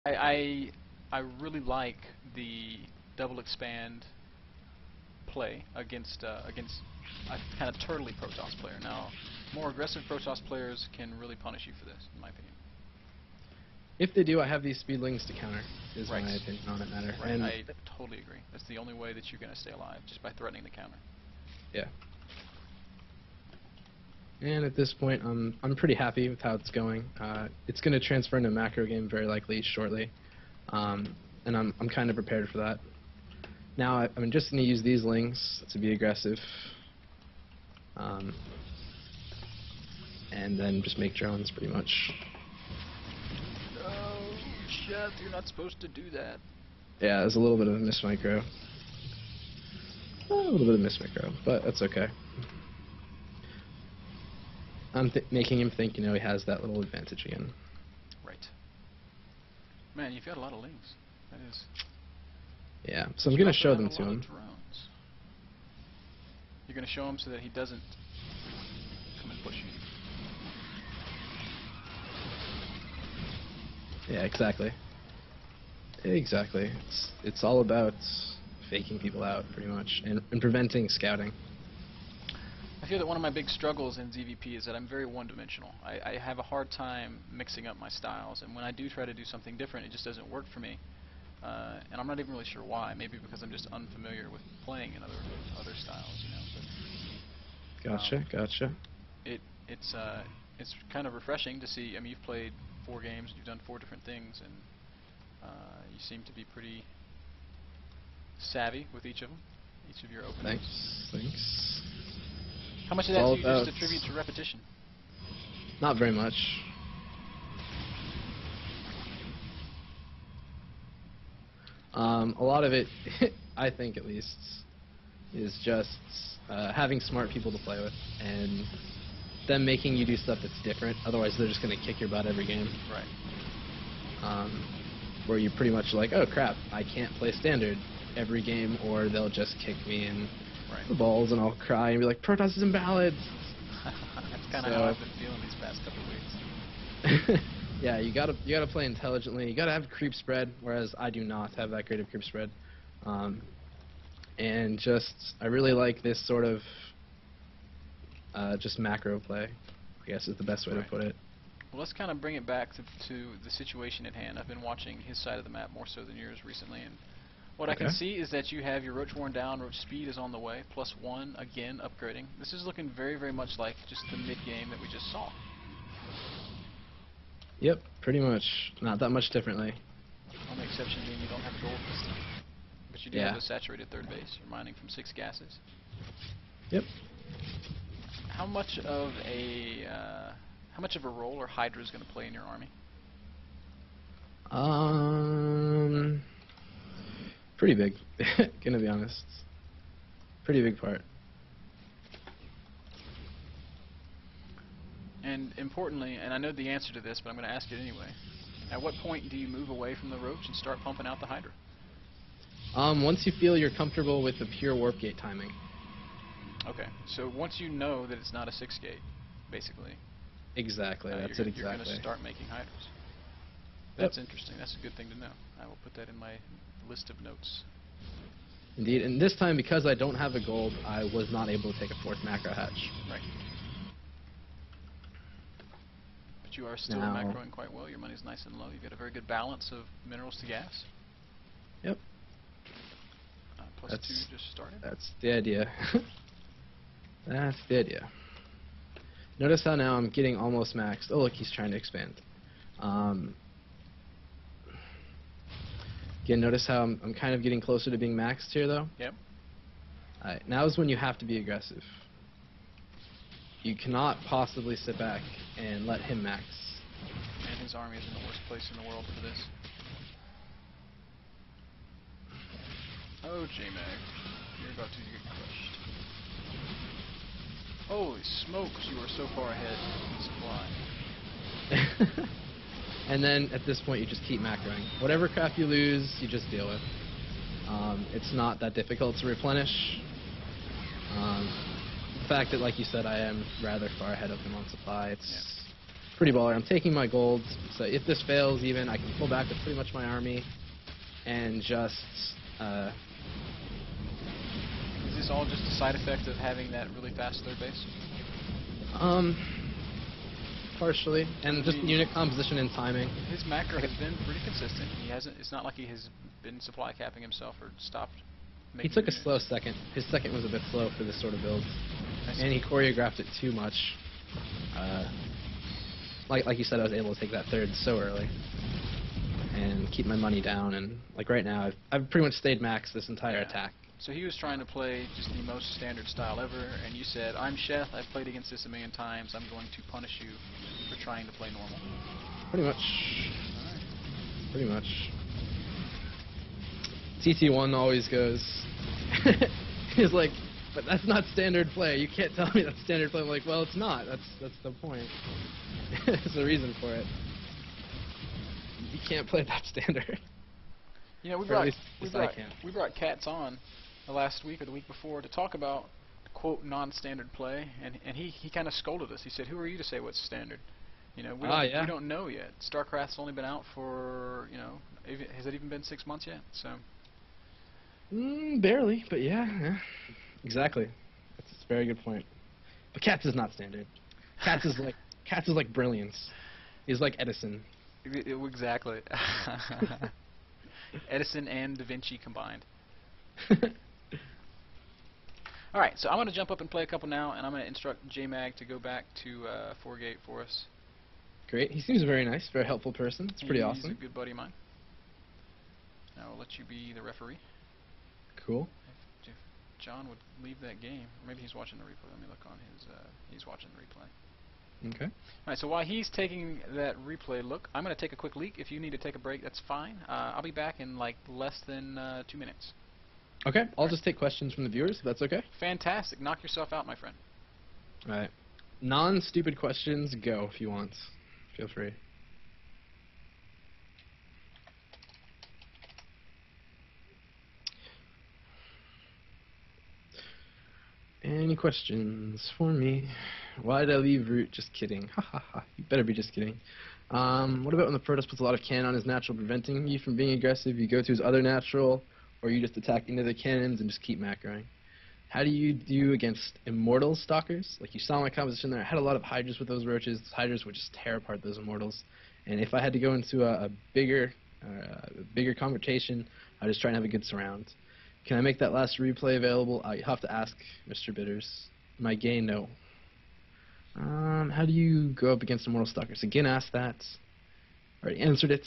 I I really like the double expand play against a kind of turtly Protoss player. Now, more aggressive Protoss players can really punish you for this, in my opinion. If they do, I have these speedlings to counter, is Right. my opinion on it matter. Right. And I totally agree. That's the only way that you're going to stay alive, just by threatening the counter. yeah. And at this point, I'm pretty happy with how it's going. It's going to transfer into a macro game very likely shortly, and I'm kind of prepared for that. Now I'm just going to use these lings to be aggressive, and then just make drones pretty much. No, Sheth, you're not supposed to do that. Yeah, there's a little bit of a miss micro. A little bit of miss micro, but that's okay. I'm making him think, he has that little advantage again. Right. Man, you've got a lot of lings. That is. Yeah, so I'm going to show them to him. Drones. You're going to show him so that he doesn't come and push you. Yeah, exactly. Exactly. It's all about faking people out, pretty much, and preventing scouting. I feel that one of my big struggles in ZVP is that I'm very one-dimensional. I have a hard time mixing up my styles, and when I do try to do something different, it just doesn't work for me. And I'm not even really sure why. Maybe because I'm just unfamiliar with playing in other styles, But, Gotcha. It's kind of refreshing to see. I mean, you've played 4 games, you've done 4 different things, and you seem to be pretty savvy with each of them, each of your openings. Thanks. How much of that do you just attribute to repetition? Not very much. A lot of it, I think at least, is just having smart people to play with and them making you do stuff that's different. Otherwise, they're just going to kick your butt every game. Right. Where you're pretty much like, oh crap, I can't play standard every game, or they'll just kick me in the balls and I'll cry and be like, Protoss is invalid. That's kind of how I've been feeling these past couple weeks. Yeah, you gotta play intelligently. You gotta have creep spread, whereas I do not have that great of creep spread. And I really like this sort of just macro play, I guess is the best way to put it. Well, let's kind of bring it back to the situation at hand. I've been watching his side of the map more so than yours recently, and what I can see is that you have your Roach worn down, Roach speed is on the way, +1, again, upgrading. This is looking very, very much like just the mid-game that we just saw. Yep, pretty much. Not that much differently. Only exception being you don't have gold this time. But you do have a saturated third base. You're mining from 6 gases. Yep. How much of a role are Hydras going to play in your army? Pretty big. Gonna be honest. Pretty big part. And importantly, and I know the answer to this, but I'm going to ask it anyway. At what point do you move away from the Roach and start pumping out the Hydra? Once you feel you're comfortable with the pure warp gate timing. Okay, so once you know that it's not a 6 gate, basically. Exactly, that's it exactly. You're going to start making Hydras. That's interesting. That's a good thing to know. I will put that in my list of notes. Indeed, and this time, because I don't have a gold, I was not able to take a 4th macro hatch. Right. But you are still macroing quite well. Your money's nice and low. You've got a very good balance of minerals to gas. Yep. +2 just started. That's the idea. That's the idea. Notice how now I'm getting almost maxed. Oh, look, he's trying to expand. Again, notice how I'm kind of getting closer to being maxed here, though. Yep. Alright, now is when you have to be aggressive. You cannot possibly sit back and let him max. And his army is in the worst place in the world for this. Oh, J-Mag. You're about to get crushed. Holy smokes, you are so far ahead in supply. And then, at this point, you just keep macroing. Whatever craft you lose, you just deal with. It's not that difficult to replenish. The fact that, like you said, I am rather far ahead of him on supply, it's pretty baller. I'm taking my golds, so if this fails even, I can pull back with pretty much my army and just... Is this all just a side effect of having that really fast third base? Partially, and just unit composition and timing. His macro has been pretty consistent. He hasn't. It's not like he has been supply capping himself or stopped. He took a slow second. His second was a bit slow for this sort of build, and he choreographed it too much. Like you said, I was able to take that third so early and keep my money down. And like right now, I've pretty much stayed max this entire attack. So he was trying to play just the most standard style ever, and you said, I'm Sheth, I've played against this a million times, I'm going to punish you for trying to play normal. Pretty much. Alright. Pretty much. TT1 always goes, he's like, but that's not standard play, you can't tell me that's standard play. I'm like, well, it's not, that's the point. There's a reason for it. You can't play that standard. You know, we brought Cats on the last week or the week before to talk about quote non-standard play, and he kind of scolded us. He said, "Who are you to say what's standard? You know, we don't know yet. StarCraft's only been out for, you know, has it even been 6 months yet? So barely, but yeah, exactly. That's a very good point. But Cats is not standard. Cats is like brilliance. He's like Edison. Exactly. Edison and Da Vinci combined. Alright, so I'm going to jump up and play a couple now, and I'm going to instruct JMag to go back to 4-gate for us. Great. He seems very nice, very helpful person. It's pretty awesome. He's a good buddy of mine. I will let you be the referee. Cool. If John would leave that game, or maybe he's watching the replay. Let me look on his, he's watching the replay. Okay. Alright, so while he's taking that replay look, I'm going to take a quick leak. If you need to take a break, that's fine. I'll be back in like less than 2 minutes. Okay, I'll just take questions from the viewers, if that's okay. Fantastic. Knock yourself out, my friend. Alright. Non-stupid questions, go if you want. Feel free. Any questions for me? Why did I leave root? Just kidding. Ha ha ha. You better be just kidding. What about when the Protoss puts a lot of cannon on his natural, preventing you from being aggressive? You go to his other natural, or you just attack into the cannons and just keep macroing. How do you do against Immortal Stalkers? Like, you saw my composition there. I had a lot of Hydras with those roaches. Those Hydras would just tear apart those Immortals. And if I had to go into a bigger conversation, I'd just try and have a good surround. Can I make that last replay available? You have to ask Mr. Bitters. My gay, no. How do you go up against Immortal Stalkers? Again, ask that. Already answered it.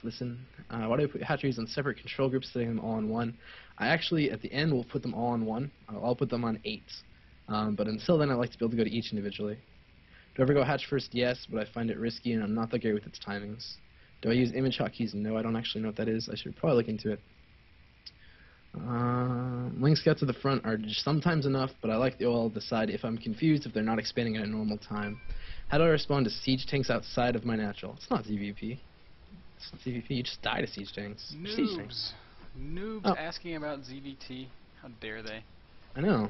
Listen. Why do I put hatcheries on separate control groups, setting them all on one? I actually, at the end, will put them all on one. I'll put them on 8. But until then, I like to be able to go to each individually. Do I ever go hatch first? Yes, but I find it risky, and I'm not that great with its timings. Do I use image hotkeys? No, I don't actually know what that is. I should probably look into it. Wing scouts at the front are sometimes enough, but I like the oil to decide if I'm confused if they're not expanding at a normal time. How do I respond to siege tanks outside of my natural? It's not ZVP. It's not ZVP. You just die to siege tanks. Noobs. Noobs asking about ZVT. How dare they? I know.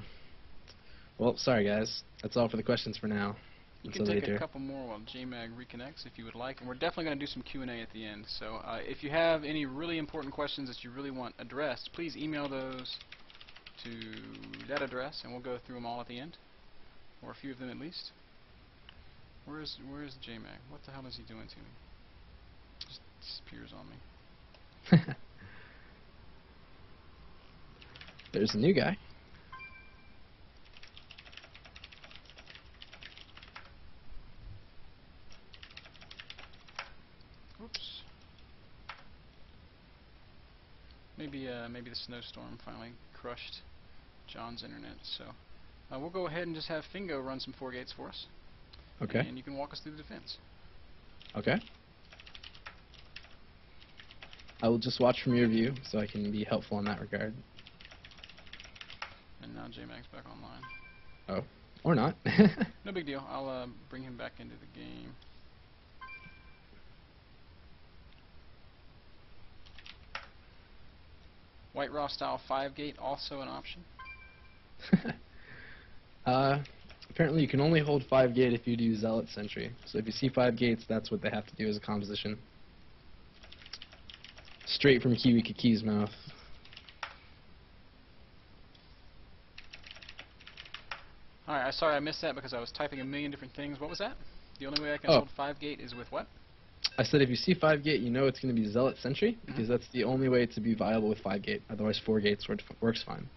Well, sorry guys. That's all for the questions for now. You can take a couple more while JMag reconnects if you would like, and we're definitely going to do some Q&A at the end. So if you have any really important questions that you really want addressed, please email those to that address, and we'll go through them all at the end, or a few of them at least. Where's JMag? What the hell is he doing to me? Just disappears on me. There's a new guy. Oops. Maybe the snowstorm finally crushed John's internet. So we'll go ahead and just have Fingo run some 4 gates for us. Okay. And you can walk us through the defense. Okay. I will just watch from your view, so I can be helpful in that regard. And now JMag's back online. Oh. Or not. No big deal. I'll bring him back into the game. White Raw style 5 gate also an option. Apparently you can only hold 5 gate if you do Zealot Sentry. So if you see 5 gates, that's what they have to do as a composition. Straight from Kiwi Kiki's mouth. Alright, sorry I missed that because I was typing a million different things. What was that? The only way I can Oh. hold 5 gate is with what? I said if you see 5 gate, you know it's going to be Zealot Sentry, because that's the only way to be viable with 5 gate. Otherwise 4 gates works fine.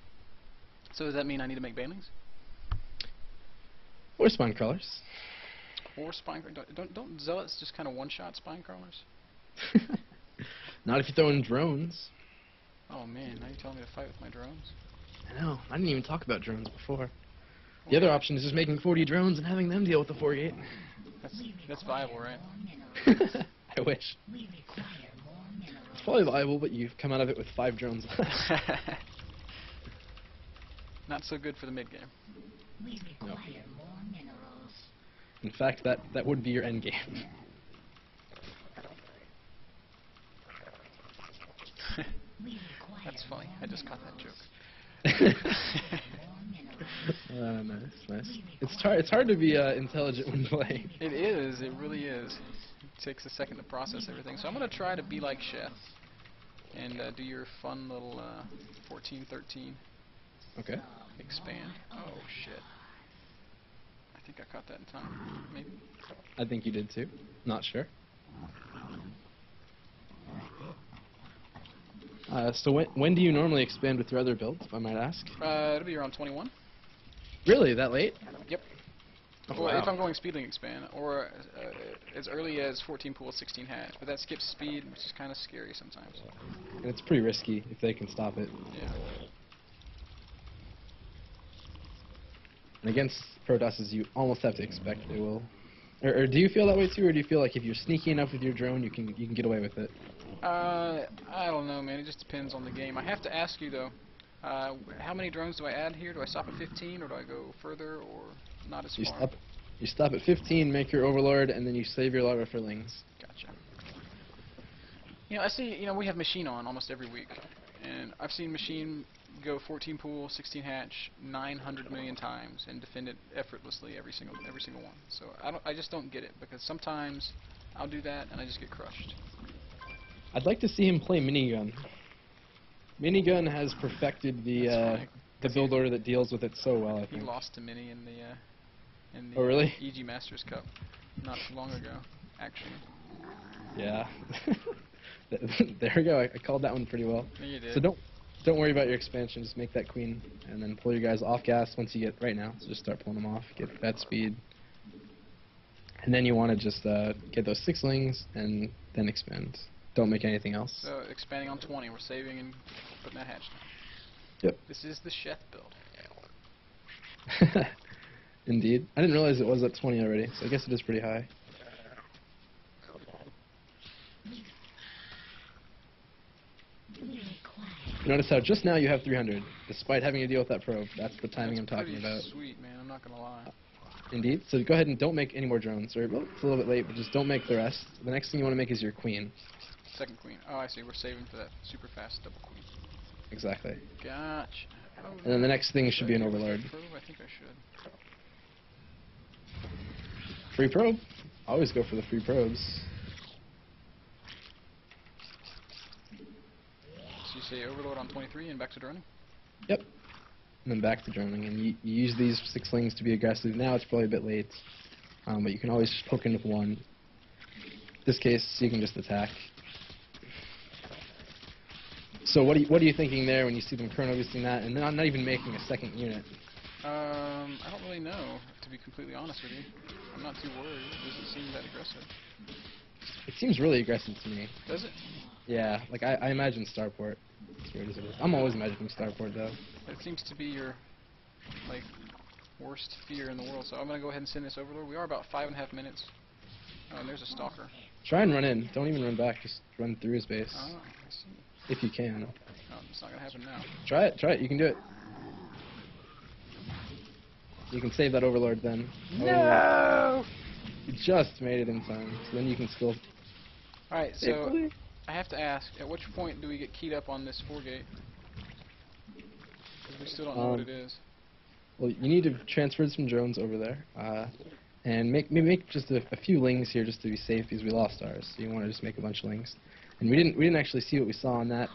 So does that mean I need to make banelings? Or spine crawlers. Or spine don't zealots just kind of one-shot spine crawlers? Not if you throw in drones. Oh man, now you're telling me to fight with my drones? I know. I didn't even talk about drones before. The other option is just making 40 drones and having them deal with the 4 gate. That's viable, right? I wish. It's probably viable, but you've come out of it with 5 drones left. Not so good for the mid game. No. In fact, that would be your end game. That's funny. I just caught that joke. Nice. It's hard to be intelligent when playing. It is. It really is. It takes a second to process everything. So I'm going to try to be like Sheth and do your fun little 14-13. Okay. Expand. Oh shit. I think I caught that in time. Maybe. I think you did too. Not sure. So when do you normally expand with your other builds, if I might ask? It'll be around 21. Really? That late? Yep. Oh, Well, wow. if I'm going speedling expand, or as early as 14 pool, 16 hatch. But that skips speed, which is kind of scary sometimes. And it's pretty risky if they can stop it. Yeah. And against Protosses, you almost have to expect they will. Or do you feel that way too, or do you feel like if you're sneaky enough with your drone, you can get away with it? I don't know, man. It just depends on the game. I have to ask you though, how many drones do I add here? Do I stop at 15, or do I go further, or not as far? You stop at 15, make your Overlord, and then you save your larva for Lings. Gotcha. You know, I see. You know, we have Machine on almost every week, and I've seen Machine go 14 pool, 16 hatch, 900 million times, and defend it effortlessly every single one. So I just don't get it, because sometimes I'll do that and I just get crushed. I'd like to see him play Minigun. Minigun has perfected the build order that deals with it so well, I He think. lost to Mini in the Oh, really? EG Masters Cup not too long ago, actually. Yeah. There we go. I called that one pretty well. Yeah, you did. So don't worry about your expansion. Just make that queen, and then pull your guys off gas once you get right now. So just start pulling them off. Get that speed, and then you want to just get those 6-lings and then expand. Don't make anything else. So expanding on 20, we're saving and putting that hatch down. Yep. This is the Sheth build. Indeed. I didn't realize it was at 20 already, so I guess it is pretty high. Notice how just now you have 300, despite having to deal with that probe. That's the timing That's I'm talking pretty about. Sweet, man. I'm not gonna lie. Indeed. So go ahead and don't make any more drones. Or, well, it's a little bit late, but just don't make the rest. The next thing you want to make is your queen. Second queen. Oh, I see. We're saving for that super fast double queen. Exactly. Gotcha. Oh, And then the next thing should be an overlord. Probe? I think I should. Free probe. Always go for the free probes. So you say overload on 23 and back to droning? Yep. And then back to droning. And you use these 6-lings to be aggressive. Now it's probably a bit late. But you can always just poke in with one. In this case, you can just attack. So what are you thinking there when you see them chrono boosting that and not even making a second unit? I don't really know, to be completely honest with you. I'm not too worried. It doesn't seem that aggressive. It seems really aggressive to me. Does it? Yeah, like I imagine Starport. As weird as it is. I'm always imagining Starport though. It seems to be your, like, worst fear in the world. So I'm going to go ahead and send this overlord. We are about 5.5 minutes. Oh, and there's a stalker. Try and run in. Don't even run back. Just run through his base. Oh, I see. If you can. Oh, it's not going to happen now. Try it. You can do it. You can save that overlord then. No! Oh, you just made it in time. So then you can still... Alright, so I have to ask, at which point do we get keyed up on this 4 gate? Because we still don't know what it is. Well, you need to transfer some drones over there, and maybe make just a few lings here just to be safe because we lost ours. So you want to just make a bunch of lings. And we didn't actually see what we saw on that.